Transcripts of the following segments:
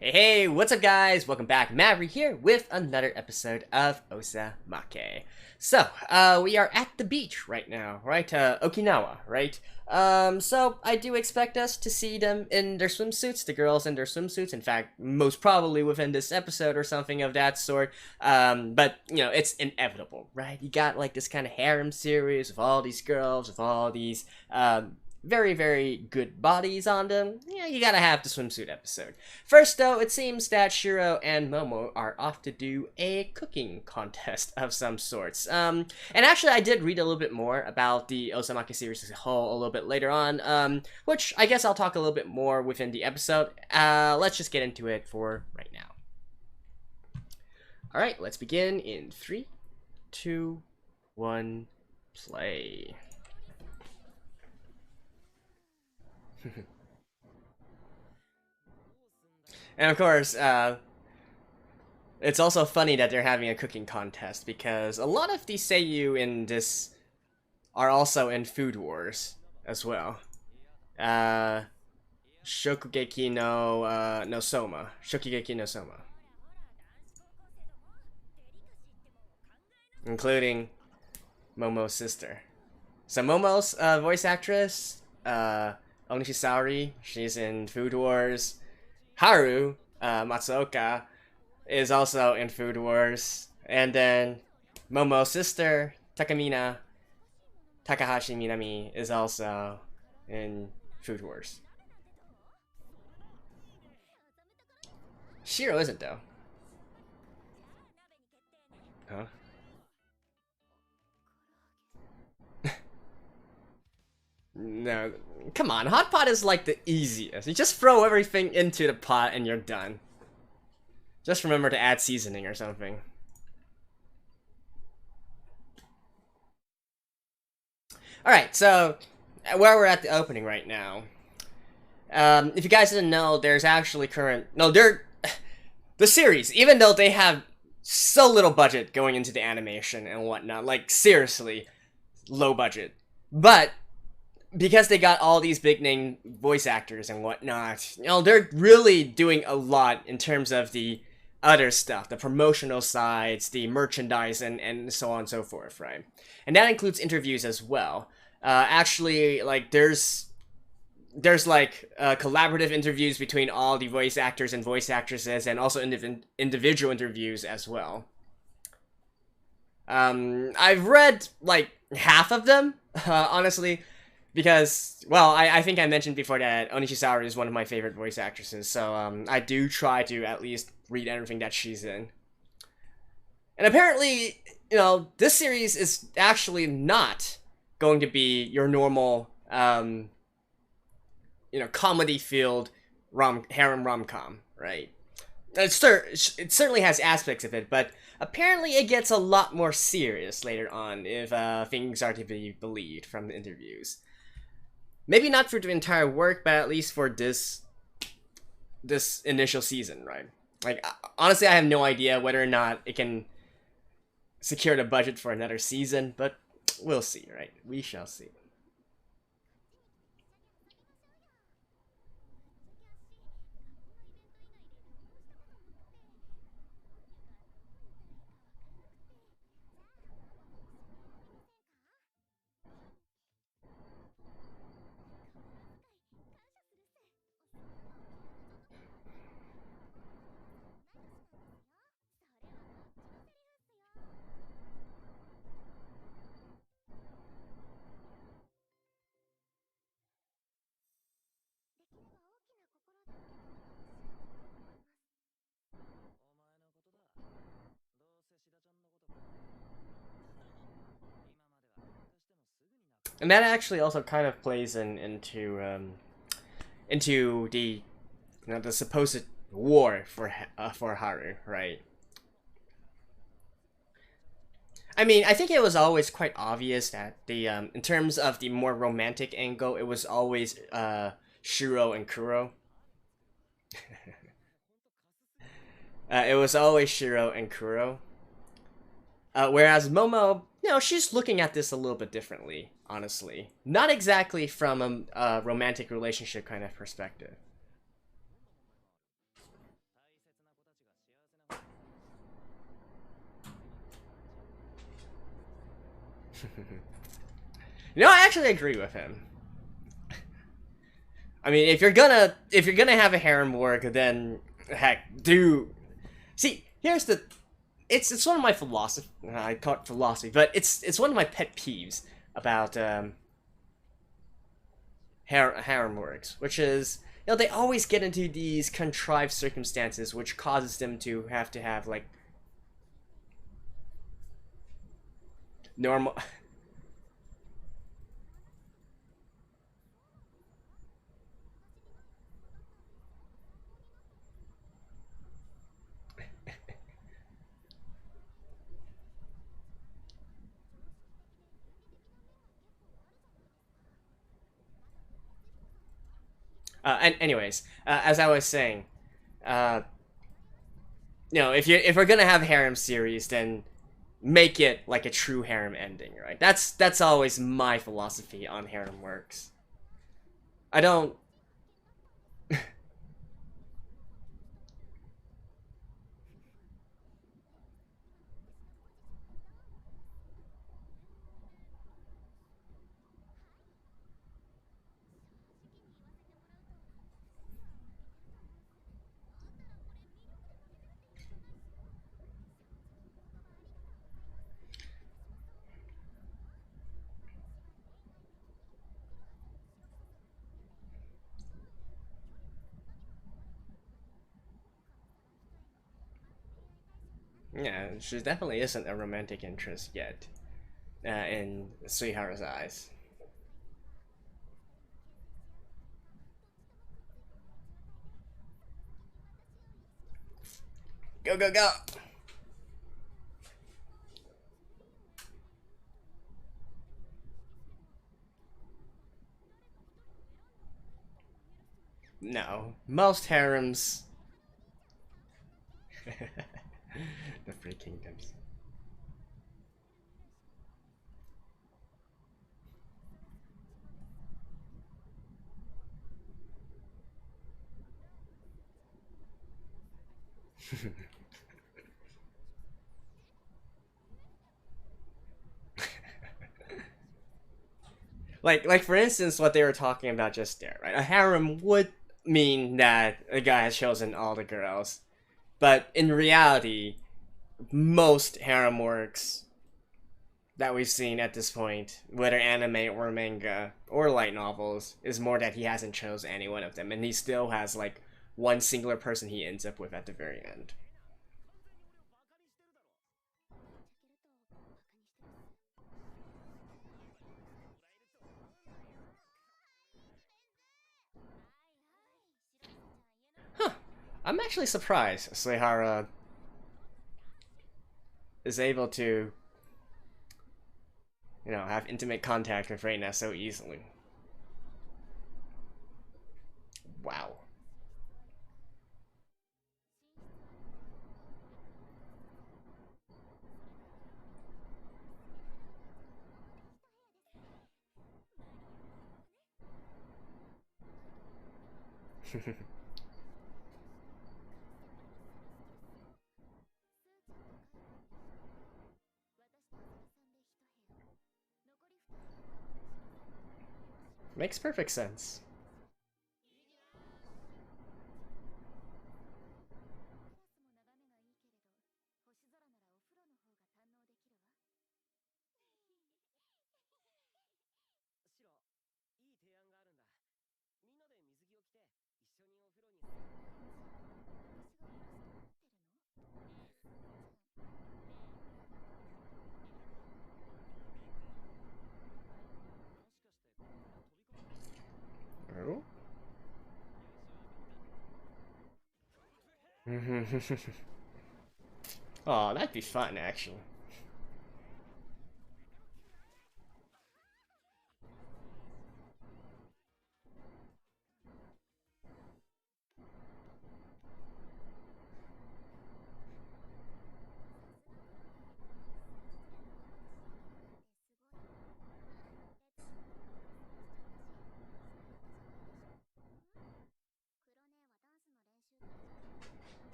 Hey, what's up guys? Welcome back. Maverick here with another episode of Osamake. So, we are at the beach right now, right? Okinawa, right? So I do expect us to see them in their swimsuits, the girls in their swimsuits, in fact, most probably within this episode or something of that sort. But, you know, it's inevitable, right? You got like this kind of harem series of all these girls, with all these, very, very good bodies on them. Yeah, you gotta have the swimsuit episode. First, though, it seems that Shiro and Momo are off to do a cooking contest of some sorts. And actually, I did read a little bit more about the Osamake series as a whole a little bit later on, which I guess I'll talk a little bit more within the episode. Let's just get into it for right now. Alright, let's begin in 3, 2, 1, play. And of course, it's also funny that they're having a cooking contest because a lot of the seiyuu in this are also in Food Wars as well. Shokugeki no Soma. Shokugeki no Soma. Including Momo's sister. So Momo's voice actress, Onishi Saori, she's in Food Wars. Haru, Matsuoka, is also in Food Wars. And then Momo's sister, Takamina, Takahashi Minami, is also in Food Wars. Shiro isn't, though. Huh? No, come on, hot pot is like the easiest. You just throw everything into the pot and you're done. Just remember to add seasoning or something. Alright, so where we're at the opening right now. If you guys didn't know, there's actually the series, even though they have so little budget going into the animation and whatnot, like seriously, low budget. But because they got all these big name voice actors and whatnot, you know, they're really doing a lot in terms of the other stuff, the promotional sides, the merchandise, and so on and so forth, right? And that includes interviews as well. Actually, like, there's like collaborative interviews between all the voice actors and voice actresses, and also individual interviews as well. I've read like half of them, honestly. Because, well, I think I mentioned before that Onishi Saori is one of my favorite voice actresses, so I do try to at least read everything that she's in. And apparently, you know, this series is actually not going to be your normal, you know, comedy-filled harem rom-com, right? It certainly has aspects of it, but apparently it gets a lot more serious later on if things are to be believed from the interviews. Maybe not for the entire work, but at least for this initial season, right? Like, honestly, I have no idea whether or not it can secure the budget for another season, but we'll see, right? We shall see. And that actually also kind of plays into the, you know, the supposed war for Haru, right? I mean, I think it was always quite obvious that the in terms of the more romantic angle, it was always Shiro and Kuro. It was always Shiro and Kuro. Whereas Momo, you know, she's looking at this a little bit differently, honestly. Not exactly from a romantic relationship kind of perspective. I actually agree with him. I mean, if you're gonna have a harem work, then heck, do see. Here's the, it's one of my philosophy. I call it philosophy, but it's one of my pet peeves about harem works, which is, they always get into these contrived circumstances, which causes them to have like normal. And anyways, as I was saying, uh, if we're gonna have harem series, then make it like a true harem ending, right? That's always my philosophy on harem works. I don't. Yeah, she definitely isn't a romantic interest yet, in Suiharu's eyes. Go go go! No, most harems. The Free Kingdoms. like for instance, what they were talking about just there, right? A harem would mean that a guy has chosen all the girls, but in reality, most harem works that we've seen at this point, whether anime or manga or light novels, is more that he hasn't chose any one of them, and he still has like one singular person he ends up with at the very end. Huh. I'm actually surprised Suihara is able to, have intimate contact with Reina so easily. Wow. Makes perfect sense. Oh? Oh, that'd be fun, actually.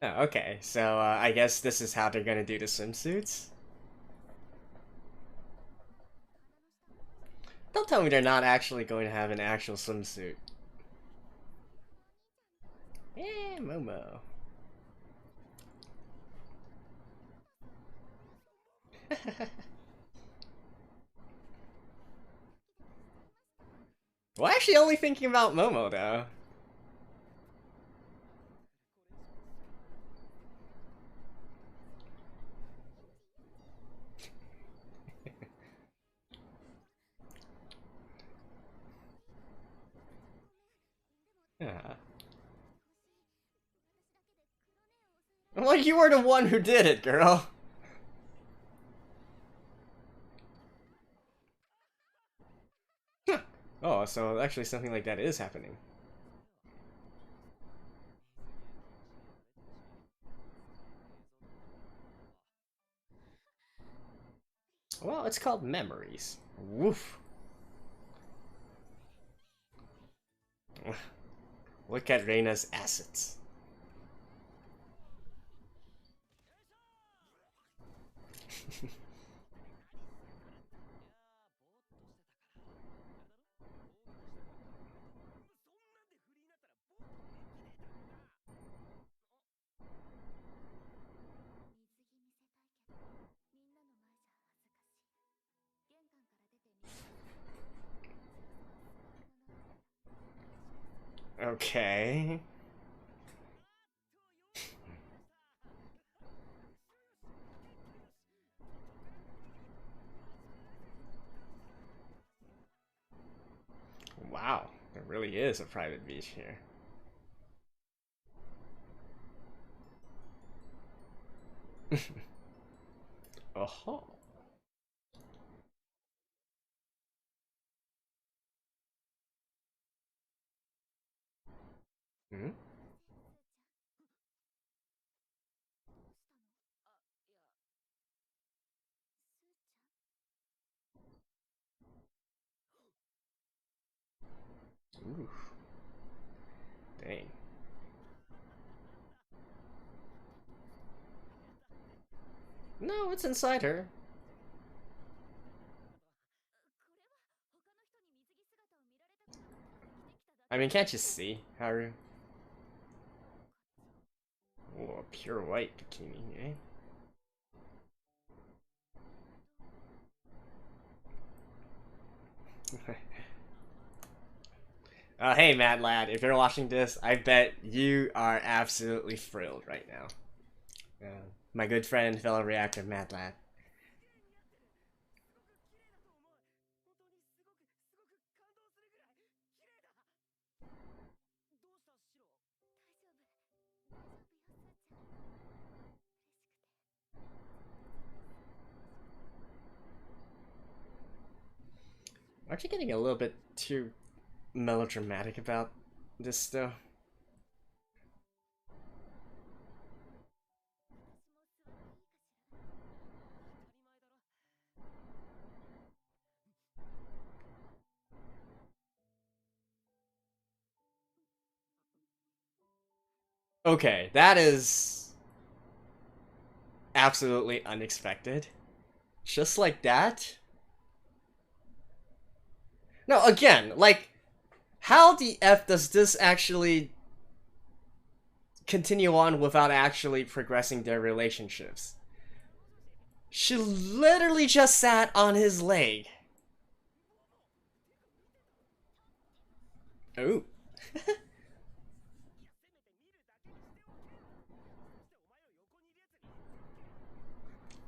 Oh, okay, so I guess this is how they're gonna do the swimsuits? Don't tell me they're not actually going to have an actual swimsuit. Eh, Momo. Well, actually only thinking about Momo, though. Yeah. Well, you were the one who did it, girl. Oh, so actually something like that is happening. Well, it's called memories. Woof. Look at Reina's assets. Okay. Wow, there really is a private beach here. Oh. Hmm? Ooh. Dang. No, it's inside her. I mean, can't you see, Haru? Oh, a pure white bikini, eh? Hey, Mad Lad, if you're watching this, I bet you are absolutely thrilled right now. My good friend, fellow reactor, Mad Lad. Aren't you getting a little bit too melodramatic about this, though? Okay, that is absolutely unexpected. Just like that? No, again, like, how the F does this actually continue on without actually progressing their relationships? She literally just sat on his leg. Ooh.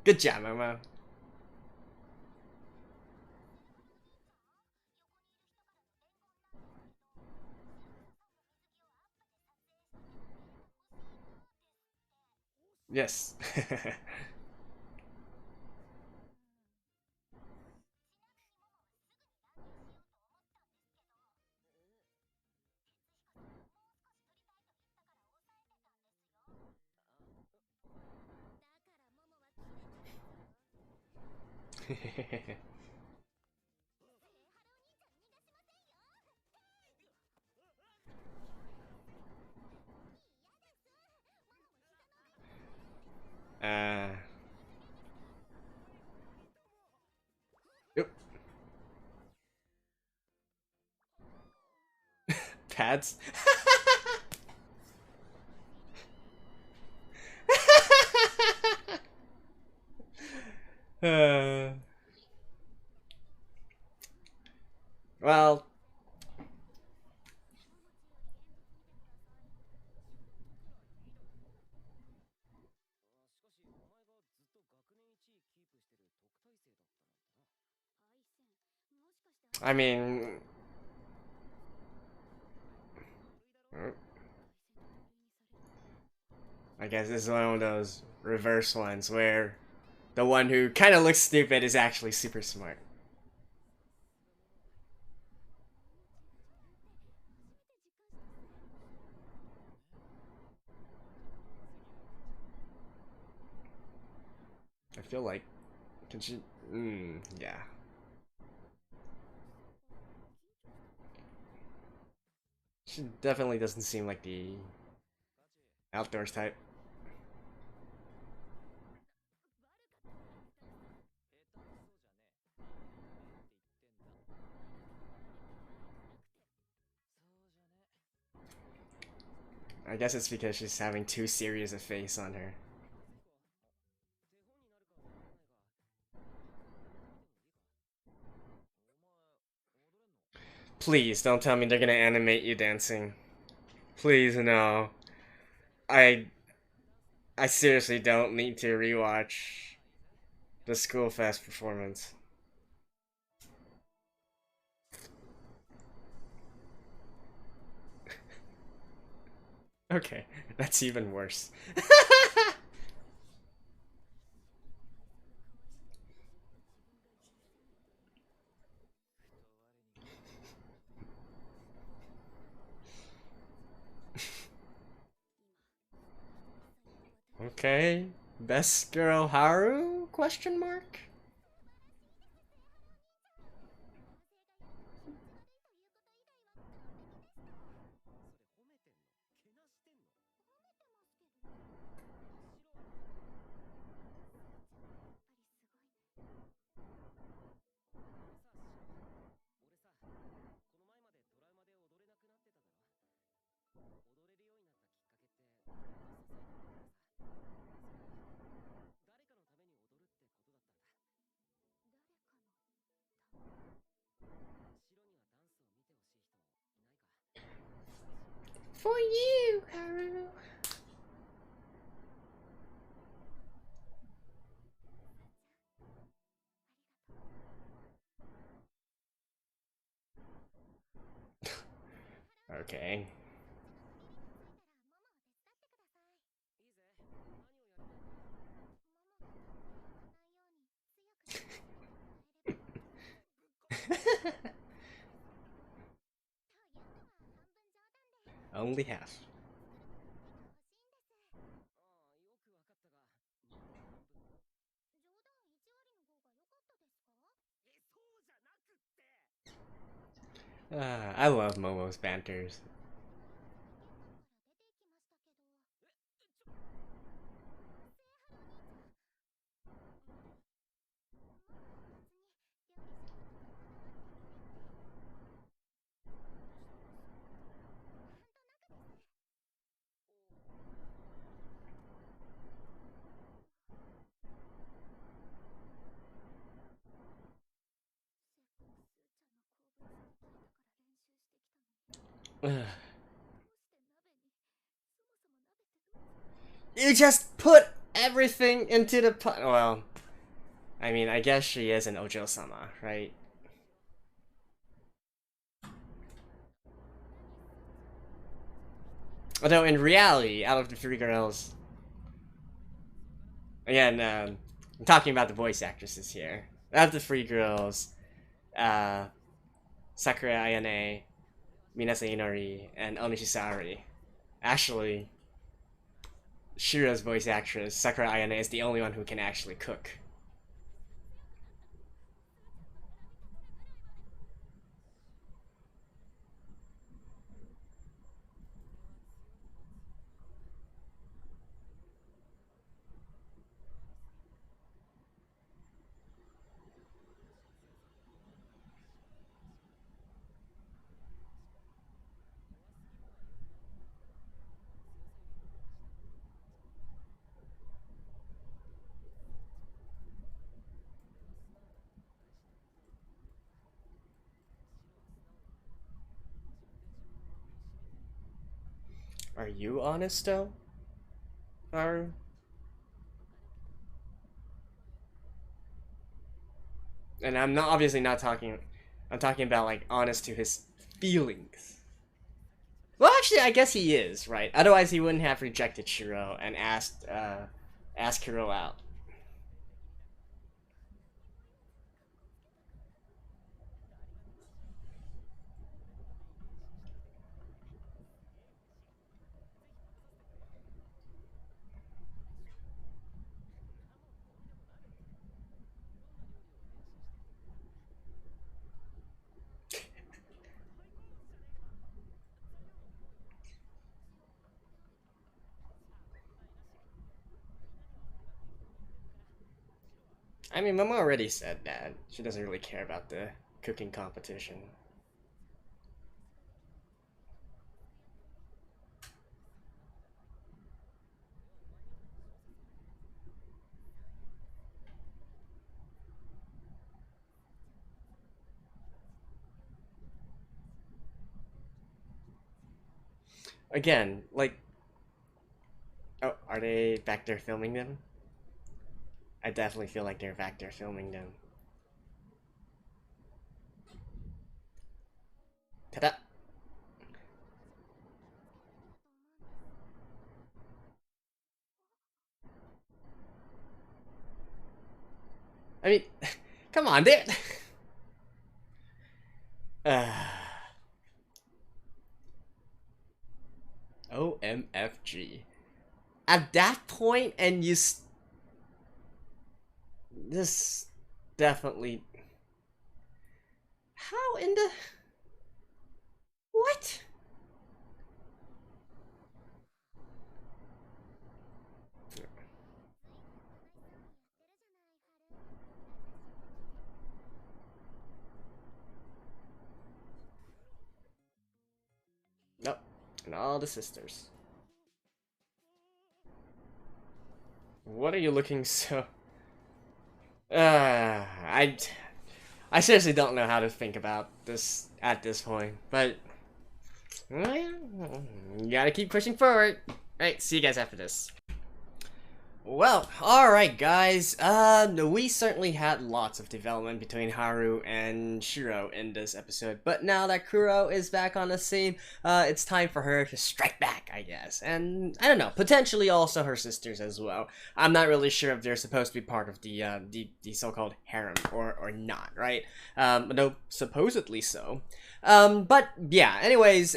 Good job, Momo. Yes. Uh. Yep. Pads. Well. I mean. I guess this is one of those reverse ones where the one who kind of looks stupid is actually super smart. I feel like, can she? Yeah. She definitely doesn't seem like the outdoors type. I guess it's because she's having too serious a face on her. Please don't tell me they're gonna animate you dancing. Please no. I I seriously don't need to rewatch the School Fest performance. Okay, that's even worse. Okay, best girl Haru? Question mark. For you, Haru. Okay. Only half. I love Momo's banters. You just put everything into the pot. Well, I mean, I guess she is an Ojo-sama, right? Although in reality, out of the three girls, again, I'm talking about the voice actresses here. Out of the three girls, uh, Sakura Ayane, Minasa Inori, and Onishisari. Actually, Shira's voice actress, Sakura Ayane, is the only one who can actually cook. Are you honest though? Haru? And I'm not obviously not talking. I'm talking about like honest to his feelings. Well, actually, I guess he is right. Otherwise, he wouldn't have rejected Shiro and asked Hiro out. I mean, Mama already said that she doesn't really care about the cooking competition. Again, like, oh, are they back there filming them? I definitely feel like they're back there filming them. Ta-da! I mean, come on, they. OMFG. At that point, and this definitely. How in the. What? Nope. And all the sisters. What are you looking so... I seriously don't know how to think about this at this point, but... You gotta keep pushing forward. Alright, see you guys after this. Well, alright guys, we certainly had lots of development between Haru and Shiro in this episode, but now that Kuro is back on the scene, it's time for her to strike back, I guess, and, I don't know, potentially also her sisters as well. I'm not really sure if they're supposed to be part of the so-called harem or not, right? No, supposedly so. But, yeah, anyways,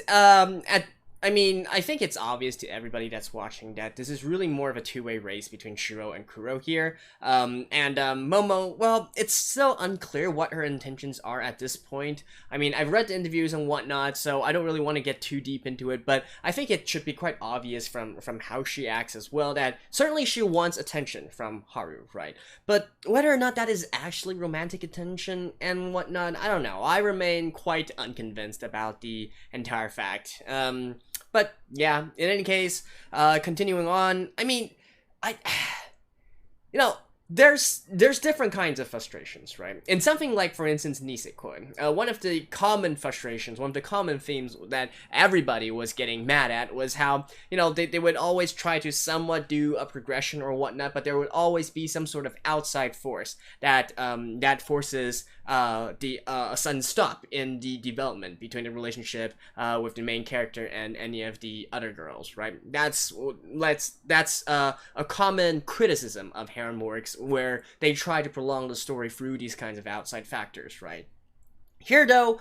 I mean, I think it's obvious to everybody that's watching that this is really more of a two-way race between Shiro and Kuro here. Momo, well, it's still unclear what her intentions are at this point. I mean, I've read the interviews and whatnot, so I don't really want to get too deep into it, but I think it should be quite obvious from how she acts as well that certainly she wants attention from Haru, right? But whether or not that is actually romantic attention and whatnot, I don't know. I remain quite unconvinced about the entire fact. But yeah, in any case, continuing on, I mean, you know, there's different kinds of frustrations, right? In something like, for instance, Nisekoi, one of the common frustrations, one of the common themes that everybody was getting mad at was how, you know, they would always try to somewhat do a progression or whatnot, but there would always be some sort of outside force that forces a sudden stop in the development between the relationship with the main character and any of the other girls, right? That's a common criticism of harem works where they try to prolong the story through these kinds of outside factors, right? Here, though,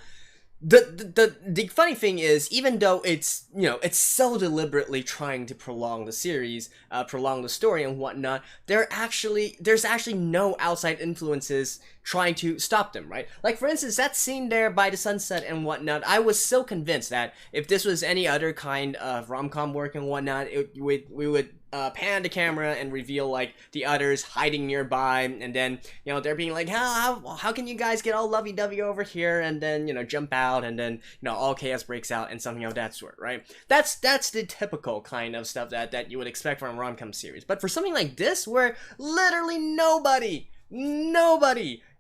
the funny thing is, even though it's, you know, it's so deliberately trying to prolong the series, prolong the story and whatnot, there's actually no outside influences trying to stop them, right? Like, for instance, that scene there by the sunset and whatnot, I was so convinced that if this was any other kind of rom-com work and whatnot, we would pan the camera and reveal, like, the others hiding nearby, and then, you know, they're being like, how can you guys get all lovey-dovey over here, and then, you know, jump out, and then, you know, all chaos breaks out, and something of that sort, right? That's the typical kind of stuff that you would expect from a rom-com series. But for something like this, where literally nobody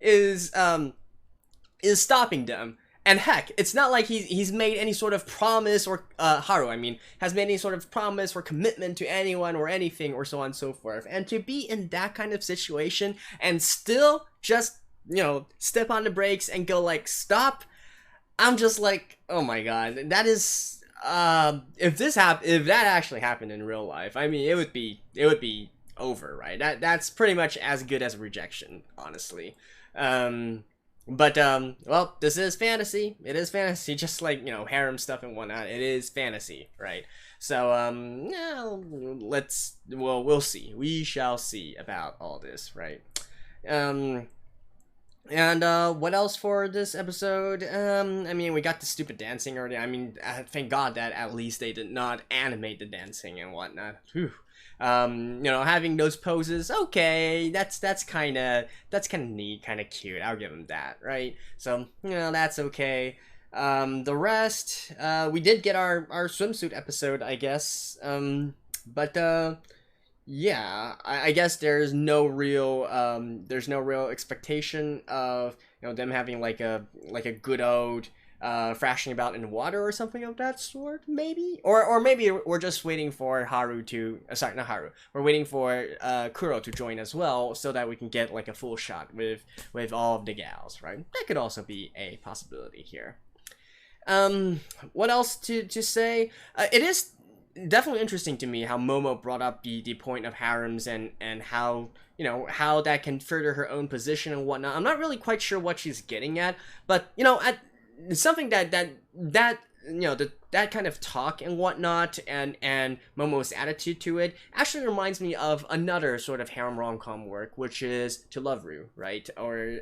is stopping them, And heck, it's not like he's made any sort of promise, or Haru, I mean, has made any sort of promise or commitment to anyone or anything, or so on and so forth. And to be in that kind of situation and still just, you know, step on the brakes and go like, stop, I'm just like, oh my god, that is, if that actually happened in real life, I mean, it would be over, right? That's pretty much as good as a rejection, honestly. Well, this is fantasy. It is fantasy, just like, you know, harem stuff and whatnot. It is fantasy, right? So, yeah, we'll see. We shall see about all this, right? And what else for this episode? I mean, we got the stupid dancing already. I mean, thank God that at least they did not animate the dancing and whatnot. Whew. You know, having those poses, okay, that's kind of neat, kind of cute. I'll give them that, right? So, you know, that's okay. The rest, we did get our swimsuit episode, I guess. Yeah, I guess there's no real expectation of, you know, them having like a good old thrashing about in water or something of that sort, maybe, or maybe we're just waiting for Haru to sorry, not Haru, we're waiting for Kuro to join as well, so that we can get like a full shot with all of the gals, right? That could also be a possibility here. What else to say? It is definitely interesting to me how Momo brought up the point of harems and how, you know, how that can further her own position and whatnot. I'm not really quite sure what she's getting at, but, you know, something that you know, that kind of talk and whatnot, and Momo's attitude to it actually reminds me of another sort of harem rom-com work, which is To Love Ru, right? Or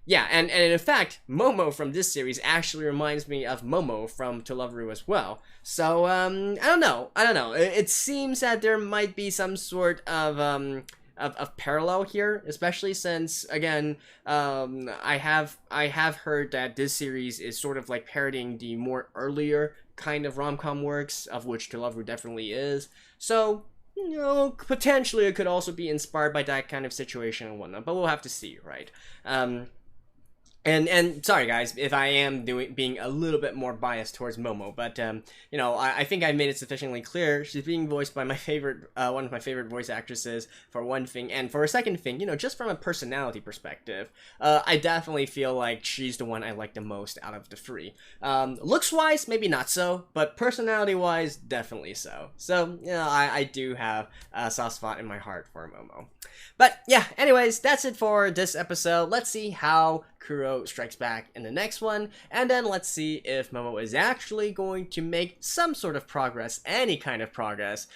yeah, and in fact, Momo from this series actually reminds me of Momo from To Love Ru as well. So I don't know. It seems that there might be some sort of parallel here, especially since, again, I have heard that this series is sort of like parodying the more earlier kind of rom-com works, of which To Love Ru definitely is. So, you know, potentially it could also be inspired by that kind of situation and whatnot, but we'll have to see, right? And sorry guys if I am being a little bit more biased towards Momo, but you know, I think I made it sufficiently clear. She's being voiced by my favorite one of my favorite voice actresses, for one thing, and for a second thing, you know, just from a personality perspective, I definitely feel like she's the one I like the most out of the three. Looks wise, maybe not so, but personality wise, definitely so. So, you know, I do have a soft spot in my heart for Momo. But yeah, anyways, that's it for this episode. Let's see how Kuro strikes back in the next one, and then let's see if Momo is actually going to make some sort of progress, any kind of progress,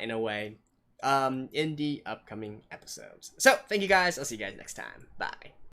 in a way, in the upcoming episodes. So, thank you guys. I'll see you guys next time. Bye.